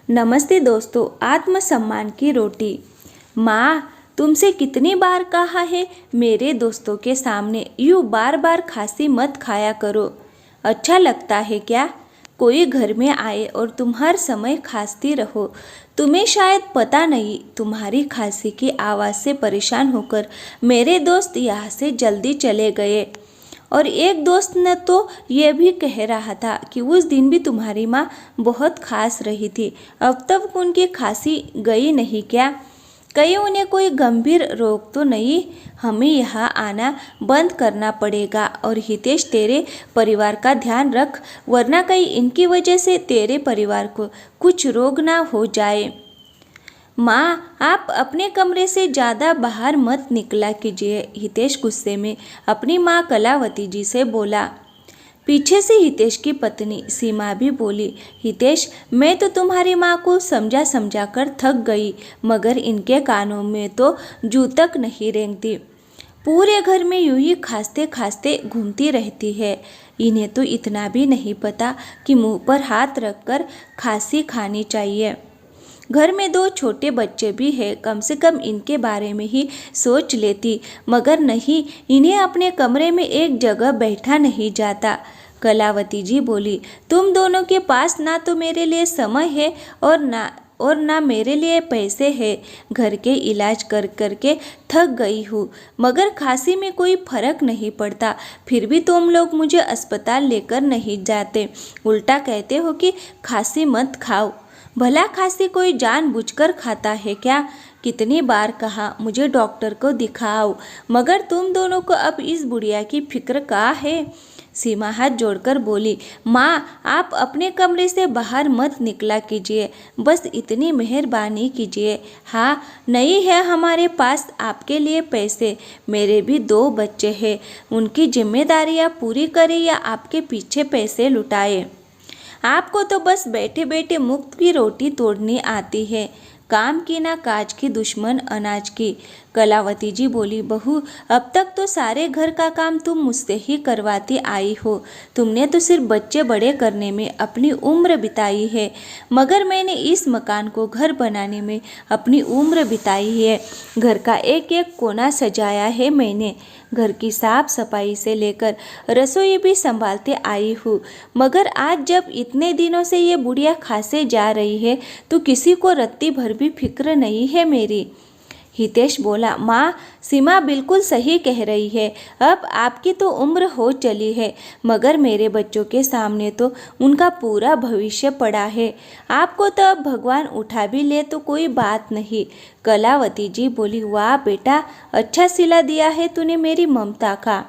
नमस्ते दोस्तों। आत्मसम्मान की रोटी। माँ, तुमसे कितनी बार कहा है मेरे दोस्तों के सामने यूँ बार बार खांसी मत खाया करो। अच्छा लगता है क्या? कोई घर में आए और तुम हर समय खांसती रहो। तुम्हें शायद पता नहीं, तुम्हारी खांसी की आवाज़ से परेशान होकर मेरे दोस्त यहाँ से जल्दी चले गए। और एक दोस्त ने तो ये भी कह रहा था कि उस दिन भी तुम्हारी माँ बहुत खांस रही थी। अब तक उनकी खांसी गई नहीं क्या? कहीं उन्हें कोई गंभीर रोग तो नहीं? हमें यहाँ आना बंद करना पड़ेगा। और हितेश, तेरे परिवार का ध्यान रख, वरना कहीं इनकी वजह से तेरे परिवार को कुछ रोग ना हो जाए। माँ, आप अपने कमरे से ज़्यादा बाहर मत निकला कीजिए। हितेश गुस्से में अपनी माँ कलावती जी से बोला। पीछे से हितेश की पत्नी सीमा भी बोली, हितेश, मैं तो तुम्हारी माँ को समझा समझा कर थक गई, मगर इनके कानों में तो जू तक नहीं रेंगती। पूरे घर में यूं ही खांसते खांसते घूमती रहती है। इन्हें तो इतना भी नहीं पता कि मुंह पर हाथ रखकर खांसी खानी चाहिए। घर में दो छोटे बच्चे भी हैं, कम से कम इनके बारे में ही सोच लेती, मगर नहीं, इन्हें अपने कमरे में एक जगह बैठा नहीं जाता। कलावती जी बोली, तुम दोनों के पास ना तो मेरे लिए समय है और ना मेरे लिए पैसे हैं। घर के इलाज कर कर के थक गई हूँ, मगर खांसी में कोई फर्क नहीं पड़ता। फिर भी तुम लोग मुझे अस्पताल लेकर नहीं जाते, उल्टा कहते हो कि खांसी मत खाओ। भला खांसी कोई जानबूझकर खाता है क्या? कितनी बार कहा मुझे डॉक्टर को दिखाओ, मगर तुम दोनों को अब इस बुढ़िया की फिक्र कहाँ है? सीमा हाथ जोड़कर बोली, माँ, आप अपने कमरे से बाहर मत निकला कीजिए, बस इतनी मेहरबानी कीजिए। हाँ, नहीं है हमारे पास आपके लिए पैसे, मेरे भी दो बच्चे हैं, उनकी जिम्मेदारियाँ पूरी करें या आपके पीछे पैसे लुटाए। आपको तो बस बैठे बैठे मुफ्त की रोटी तोड़नी आती है, काम की ना काज की, दुश्मन अनाज की। कलावती जी बोली, बहू, अब तक तो सारे घर का काम तुम मुझसे ही करवाती आई हो। तुमने तो सिर्फ बच्चे बड़े करने में अपनी उम्र बिताई है, मगर मैंने इस मकान को घर बनाने में अपनी उम्र बिताई है। घर का एक एक कोना सजाया है मैंने, घर की साफ सफाई से लेकर रसोई भी संभालते आई हूँ। मगर आज जब इतने दिनों से ये बुढ़िया खांसे जा रही है तो किसी को रत्ती भर भी फिक्र नहीं है मेरी। हितेश बोला, माँ, सीमा बिल्कुल सही कह रही है। अब आपकी तो उम्र हो चली है, मगर मेरे बच्चों के सामने तो उनका पूरा भविष्य पड़ा है। आपको तो अब भगवान उठा भी ले तो कोई बात नहीं। कलावती जी बोली, वाह बेटा, अच्छा सिला दिया है तूने मेरी ममता का।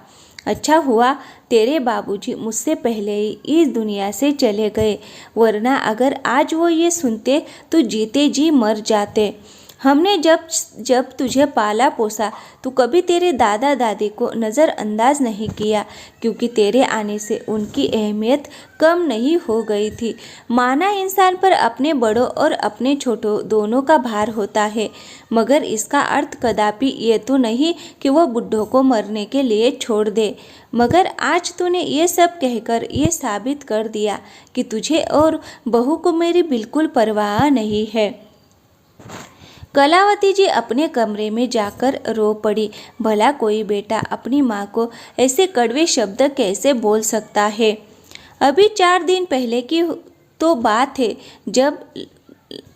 अच्छा हुआ तेरे बाबूजी मुझसे पहले ही इस दुनिया से चले गए, वरना अगर आज वो ये सुनते तो जीते जी मर जाते। हमने जब तुझे पाला पोसा तो कभी तेरे दादा दादी को नज़रअंदाज नहीं किया, क्योंकि तेरे आने से उनकी अहमियत कम नहीं हो गई थी। माना इंसान पर अपने बड़ों और अपने छोटों दोनों का भार होता है, मगर इसका अर्थ कदापि ये तो नहीं कि वो बुढ़ों को मरने के लिए छोड़ दे। मगर आज तूने ये सब कहकर ये साबित कर दिया कि तुझे और बहू को मेरी बिल्कुल परवाह नहीं है। कलावती जी अपने कमरे में जाकर रो पड़ी। भला कोई बेटा अपनी माँ को ऐसे कड़वे शब्द कैसे बोल सकता है? अभी 4 दिन पहले की तो बात है, जब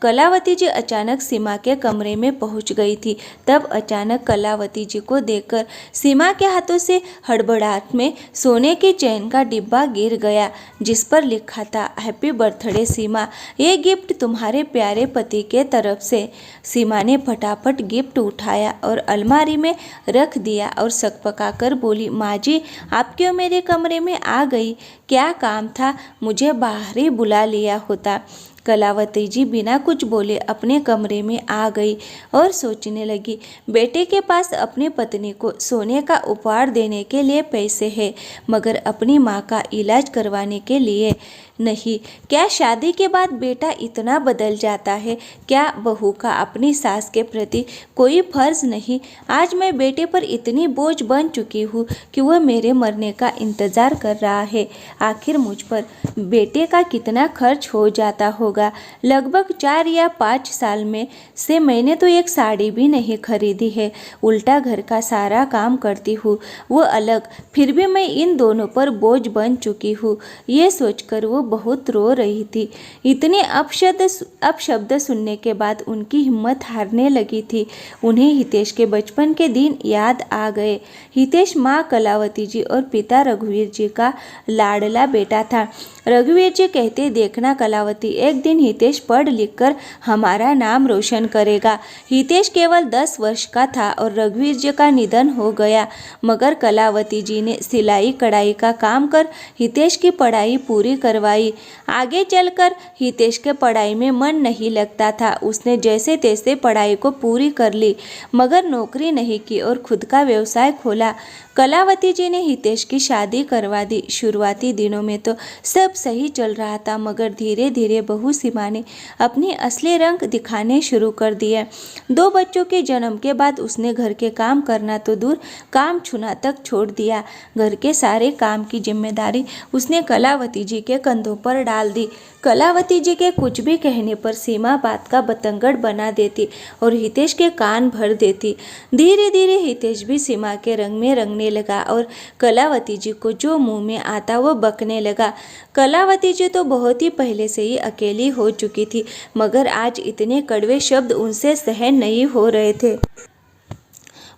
कलावती जी अचानक सीमा के कमरे में पहुंच गई थी। तब अचानक कलावती जी को देखकर सीमा के हाथों से हड़बड़ाहट में सोने के चैन का डिब्बा गिर गया, जिस पर लिखा था, हैप्पी बर्थडे सीमा, ये गिफ्ट तुम्हारे प्यारे पति के तरफ से। सीमा ने फटाफट गिफ्ट उठाया और अलमारी में रख दिया और सकपकाकर बोली, माँ जी, आप क्यों मेरे कमरे में आ गई? क्या काम था? मुझे बाहर ही बुला लिया होता। कलावती जी बिना कुछ बोले अपने कमरे में आ गई और सोचने लगी, बेटे के पास अपनी पत्नी को सोने का उपहार देने के लिए पैसे हैं, मगर अपनी माँ का इलाज करवाने के लिए नहीं। क्या शादी के बाद बेटा इतना बदल जाता है? क्या बहू का अपनी सास के प्रति कोई फर्ज नहीं? आज मैं बेटे पर इतनी बोझ बन चुकी हूँ कि वह मेरे मरने का इंतज़ार कर रहा है। आखिर मुझ पर बेटे का कितना खर्च हो जाता होगा होगा। लगभग 4 या 5 साल में से मैंने तो एक साड़ी भी नहीं खरीदी है। उल्टा घर का सारा काम करती हूँ, वो अलग। फिर भी मैं इन दोनों पर बोझ बन चुकी हूँ। ये सोचकर वो बहुत रो रही थी। इतने अपशब्द सुनने के बाद उनकी हिम्मत हारने लगी थी। उन्हें हितेश के बचपन के दिन याद आ गए। हितेश माँ कलावती जी और पिता रघुवीर जी का लाडला बेटा था। रघुवीर जी कहते, देखना कलावती, एक दिन हितेश पढ़ लिख कर हमारा नाम रोशन करेगा। हितेश केवल 10 वर्ष का था और रघुवीर जी का निधन हो गया, मगर कलावती जी ने सिलाई कढ़ाई का काम कर हितेश की पढ़ाई पूरी करवाई। आगे चलकर हितेश के पढ़ाई में मन नहीं लगता था। उसने जैसे तैसे पढ़ाई को पूरी कर ली, मगर नौकरी नहीं की और खुद का व्यवसाय खोला। कलावती जी ने हितेश की शादी करवा दी। शुरुआती दिनों में तो सब सही चल रहा था, मगर धीरे धीरे बहू सीमा ने अपने असली रंग दिखाने शुरू कर दिए। 2 बच्चों के जन्म के बाद उसने घर के काम करना तो दूर, काम छूना तक छोड़ दिया। घर के सारे काम की जिम्मेदारी उसने कलावती जी के कंधों पर डाल दी। कलावती जी के कुछ भी कहने पर सीमा बात का बतंगड़ बना देती और हितेश के कान भर देती। धीरे धीरे हितेश भी सीमा के रंग में रंगने लगा और कलावती जी को जो मुंह में आता वो बकने लगा। कलावती जी तो बहुत ही पहले से ही अकेली हो चुकी थी, मगर आज इतने कड़वे शब्द उनसे सहन नहीं हो रहे थे।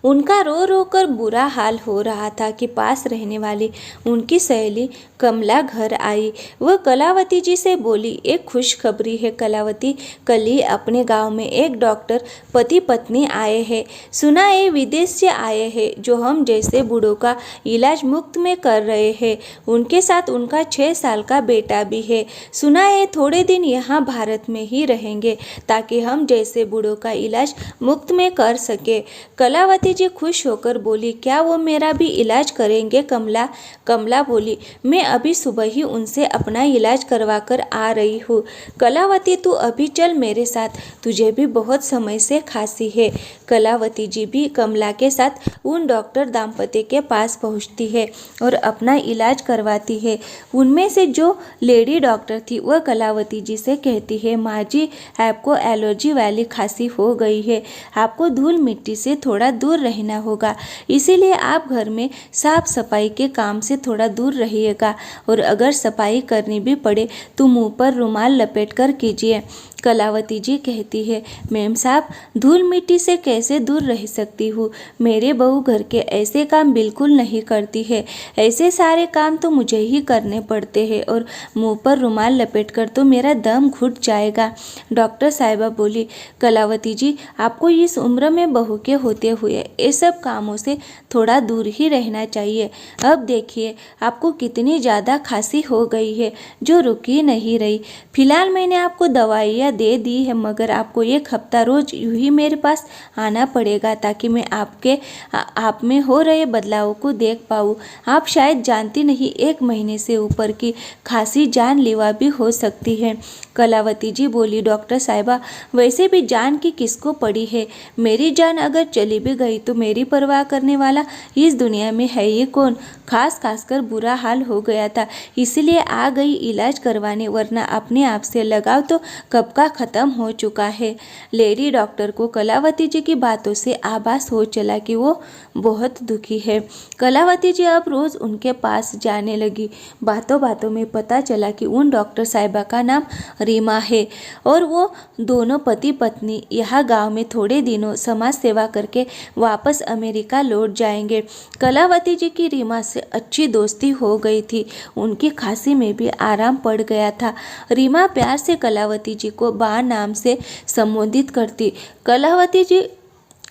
उनका रो रो कर बुरा हाल हो रहा था कि पास रहने वाली उनकी सहेली कमला घर आई। वह कलावती जी से बोली, एक खुशखबरी है कलावती, कल ही अपने गांव में एक डॉक्टर पति पत्नी आए हैं। सुना है विदेश से आए हैं, जो हम जैसे बूढ़ों का इलाज मुफ्त में कर रहे हैं। उनके साथ उनका 6 साल का बेटा भी है। सुना है थोड़े दिन यहाँ भारत में ही रहेंगे, ताकि हम जैसे बूढ़ों का इलाज मुफ्त में कर सके। कलावती जी खुश होकर बोली, क्या वो मेरा भी इलाज करेंगे कमला? कमला बोली, मैं अभी सुबह ही उनसे अपना इलाज करवा कर आ रही हूँ। कलावती, तू अभी चल मेरे साथ, तुझे भी बहुत समय से खांसी है। कलावती जी भी कमला के साथ उन डॉक्टर दाम्पत्य के पास पहुँचती है और अपना इलाज करवाती है। उनमें से जो लेडी डॉक्टर थी वह कलावती जी से कहती है, माँ जी, आपको एलर्जी वाली खांसी हो गई है, आपको धूल मिट्टी से थोड़ा दूर रहना होगा, इसीलिए आप घर में साफ सफाई के काम से थोड़ा दूर रहिएगा, और अगर सफाई करनी भी पड़े तो मुंह पर रुमाल लपेट कर कीजिए। कलावती जी कहती है, मैम साहब, धूल मिट्टी से कैसे दूर रह सकती हूँ? मेरे बहू घर के ऐसे काम बिल्कुल नहीं करती है। ऐसे सारे काम तो मुझे ही करने पड़ते हैं और मुंह पर रुमाल लपेटकर तो मेरा दम घुट जाएगा। डॉक्टर साहिबा बोली, कलावती जी, आपको इस उम्र में बहू के होते हुए ये सब कामों से थोड़ा दूर ही रहना चाहिए। अब देखिए आपको कितनी ज़्यादा खांसी हो गई है, जो रुक ही नहीं रही। फिलहाल मैंने आपको दवाइयाँ दे दी है, मगर आपको 1 हफ्ता रोज यूं ही मेरे पास आना पड़ेगा, ताकि मैं आप में हो रहे बदलावों को देख पाऊँ। आप शायद जानती नहीं, 1 महीने से ऊपर की खांसी जानलेवा भी हो सकती है। कलावती जी बोली, डॉक्टर साहिबा, वैसे भी जान की किसको पड़ी है? मेरी जान अगर चली भी गई तो मेरी परवाह करने वाला इस दुनिया में है ही कौन? खास कर बुरा हाल हो गया था, इसलिए आ गई इलाज करवाने, वरना अपने आप से लगाव तो कब का खत्म हो चुका है। लेडी डॉक्टर को कलावती जी की बातों से आभास हो चला कि वो बहुत दुखी है। कलावती जी अब रोज उनके पास जाने लगी। बातों बातों में पता चला कि उन डॉक्टर साहिबा का नाम रीमा है और वो दोनों पति पत्नी यहाँ गांव में थोड़े दिनों समाज सेवा करके वापस अमेरिका लौट जाएंगे। कलावती जी की रीमा से अच्छी दोस्ती हो गई थी। उनकी खांसी में भी आराम पड़ गया था। रीमा प्यार से कलावती जी को बा नाम से संबोधित करती। कलावती जी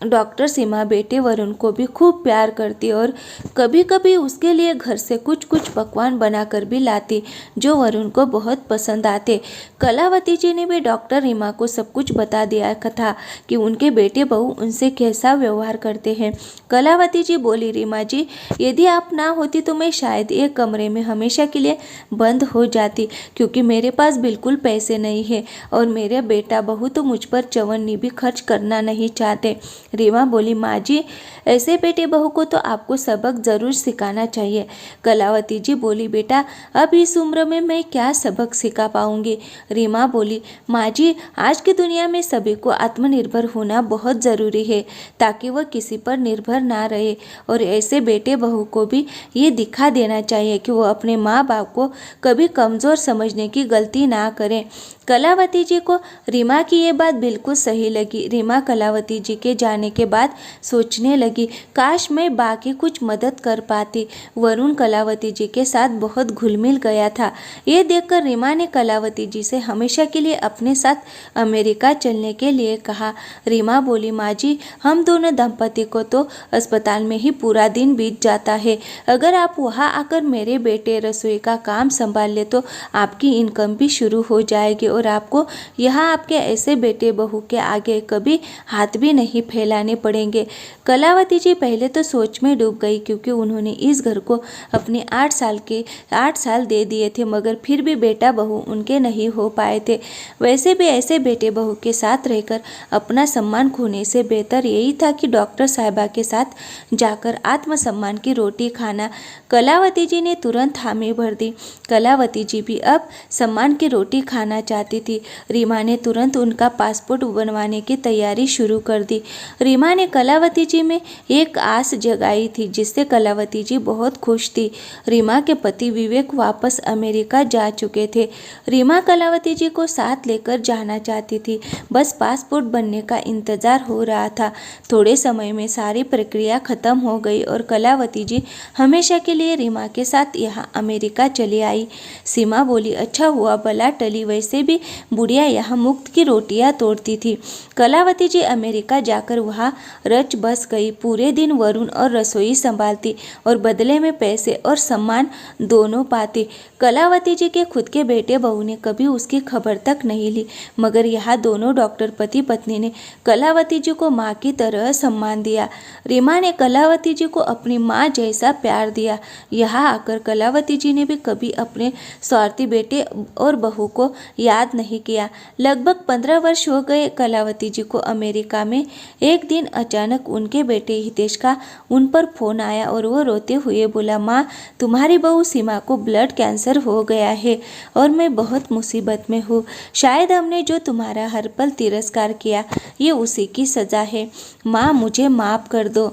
डॉक्टर सीमा बेटे वरुण को भी खूब प्यार करती और कभी कभी उसके लिए घर से कुछ पकवान बनाकर भी लाती, जो वरुण को बहुत पसंद आते। कलावती जी ने भी डॉक्टर रीमा को सब कुछ बता दिया था कि उनके बेटे बहू उनसे कैसा व्यवहार करते हैं। कलावती जी बोली, रीमा जी, यदि आप ना होती तो मैं शायद एक कमरे में हमेशा के लिए बंद हो जाती, क्योंकि मेरे पास बिल्कुल पैसे नहीं है और मेरे बेटा बहू तो मुझ पर चवन्नी भी खर्च करना नहीं चाहते। रीमा बोली, माँ जी ऐसे बेटे बहू को तो आपको सबक ज़रूर सिखाना चाहिए। कलावती जी बोली, बेटा अब इस उम्र में मैं क्या सबक सिखा पाऊंगी। रीमा बोली, माँ जी आज की दुनिया में सभी को आत्मनिर्भर होना बहुत ज़रूरी है ताकि वह किसी पर निर्भर ना रहे, और ऐसे बेटे बहू को भी ये दिखा देना चाहिए कि वो अपने माँ बाप को कभी कमज़ोर समझने की गलती ना करें। कलावती जी को रीमा की ये बात बिल्कुल सही लगी। रीमा कलावती जी के जाने के बाद सोचने लगी, काश मैं बाकी कुछ मदद कर पाती। वरुण कलावती जी के साथ बहुत घुल मिल गया था। ये देखकर रीमा ने कलावती जी से हमेशा के लिए अपने साथ अमेरिका चलने के लिए कहा। रीमा बोली, माँ जी हम दोनों दंपति को तो अस्पताल में ही पूरा दिन बीत जाता है। अगर आप वहाँ आकर मेरे बेटे रसोई का काम संभाल ले तो आपकी इनकम भी शुरू हो जाएगी और आपको यहाँ आपके ऐसे बेटे बहू के आगे कभी हाथ भी नहीं फैलाने पड़ेंगे। कलावती जी पहले तो सोच में डूब गई क्योंकि उन्होंने इस घर को अपने 8 साल दे दिए थे, मगर फिर भी बेटा बहू उनके नहीं हो पाए थे। वैसे भी ऐसे बेटे बहू के साथ रहकर अपना सम्मान खोने से बेहतर यही था कि डॉक्टर साहिबा के साथ जाकर आत्मसम्मान की रोटी खाना। कलावती जी ने तुरंत हामी भर दी। कलावती जी भी अब सम्मान की रोटी खाना चाहती थी। रीमा ने तुरंत उनका पासपोर्ट बनवाने की तैयारी शुरू कर दी। रीमा ने कलावती जी में एक आस जगाई थी जिससे कलावती जी बहुत खुश थी। रीमा के पति विवेक वापस अमेरिका जा चुके थे। रीमा कलावती जी को साथ लेकर जाना चाहती थी, बस पासपोर्ट बनने का इंतजार हो रहा था। थोड़े समय में सारी प्रक्रिया खत्म हो गई और कलावती जी हमेशा के लिए रीमा के साथ यहाँ अमेरिका चली आई। सीमा बोली, अच्छा हुआ बला टली, वैसे भी बुढ़िया यहाँ मुफ्त की रोटियाँ तोड़ती थी। कलावती जी अमेरिका जाकर वहाँ रच बस गई। पूरे दिन वरुण और रसोई संभालती और बदले में पैसे और सम्मान दोनों पाती। कलावती जी के खुद के बेटे बहू ने कभी उसकी खबर तक नहीं ली, मगर यहाँ दोनों डॉक्टर पति पत्नी ने कलावती जी को माँ की तरह सम्मान दिया। रीमा ने कलावती जी को अपनी माँ जैसा प्यार दिया। यहाँ आकर कलावती जी ने भी कभी अपने स्वार्थी बेटे और बहू को याद नहीं किया। लगभग 15 वर्ष हो गए कलावती जी को अमेरिका में। एक दिन अचानक उनके बेटे हितेश का उन पर फोन आया और वो रोते हुए बोला, माँ तुम्हारी बहू सीमा को ब्लड कैंसर हो गया है और मैं बहुत मुसीबत में हूँ। शायद हमने जो तुम्हारा हर पल तिरस्कार किया ये उसी की सज़ा है। माँ मुझे माफ़ कर दो।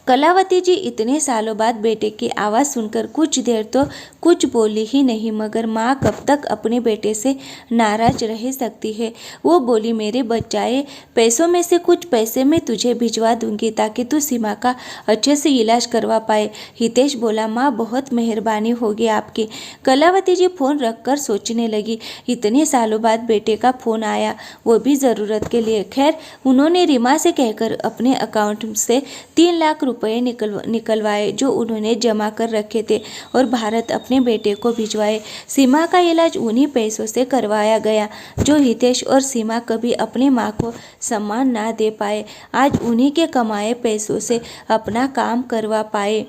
कलावती जी इतने सालों बाद बेटे की आवाज़ सुनकर कुछ देर तो कुछ बोली ही नहीं, मगर माँ कब तक अपने बेटे से नाराज रह सकती है। वो बोली, मेरे बच्चाए पैसों में से कुछ पैसे मैं तुझे भिजवा दूंगी ताकि तू सीमा का अच्छे से इलाज करवा पाए। हितेश बोला, माँ बहुत मेहरबानी होगी आपकी। कलावती जी फ़ोन रखकर सोचने लगी। इतने सालों बाद बेटे का फ़ोन आया, वो भी ज़रूरत के लिए। खैर उन्होंने रीमा से कहकर अपने अकाउंट से 3 लाख रुपए निकलवाए जो उन्होंने जमा कर रखे थे और भारत अपने बेटे को भिजवाए। सीमा का इलाज उन्हीं पैसों से करवाया गया जो हितेश और सीमा कभी अपनी माँ को सम्मान ना दे पाए, आज उन्हीं के कमाए पैसों से अपना काम करवा पाए।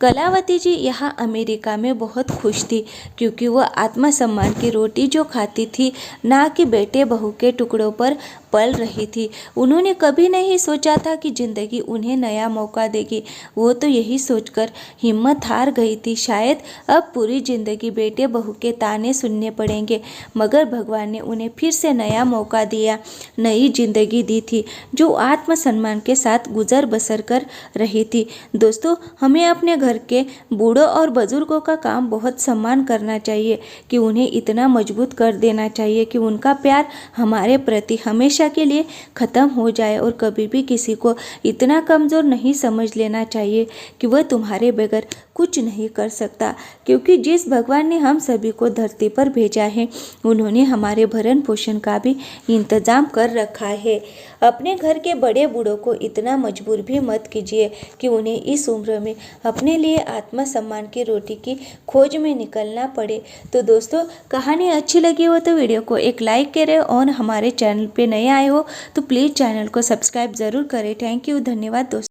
कलावती जी यहाँ अमेरिका में बहुत खुश थी क्योंकि वह आत्मसम्मान की रोटी जो खाती थी, ना कि बेटे बहू के टुकड़ों पर पल रही थी। उन्होंने कभी नहीं सोचा था कि जिंदगी उन्हें नया मौका देगी। वो तो यही सोचकर हिम्मत हार गई थी, शायद अब पूरी जिंदगी बेटे बहू के ताने सुनने पड़ेंगे, मगर भगवान ने उन्हें फिर से नया मौका दिया, नई जिंदगी दी थी जो आत्मसम्मान के साथ गुजर बसर कर रही थी। दोस्तों हमें अपने घर के बूढ़ों और बुजुर्गों का काम बहुत सम्मान करना चाहिए कि उन्हें इतना मजबूत कर देना चाहिए कि उनका प्यार हमारे प्रति हमेशा के लिए ख़त्म हो जाए, और कभी भी किसी को इतना कमज़ोर नहीं समझ लेना चाहिए कि वह तुम्हारे बगैर कुछ नहीं कर सकता, क्योंकि जिस भगवान ने हम सभी को धरती पर भेजा है उन्होंने हमारे भरण पोषण का भी इंतज़ाम कर रखा है। अपने घर के बड़े बूढ़ों को इतना मजबूर भी मत कीजिए कि उन्हें इस उम्र में अपने लिए आत्मसम्मान की रोटी की खोज में निकलना पड़े। तो दोस्तों कहानी अच्छी लगी हो तो वीडियो को एक लाइक करें और हमारे चैनल पे नए आए हो तो प्लीज़ चैनल को सब्सक्राइब ज़रूर करें। थैंक यू, धन्यवाद दोस्तों।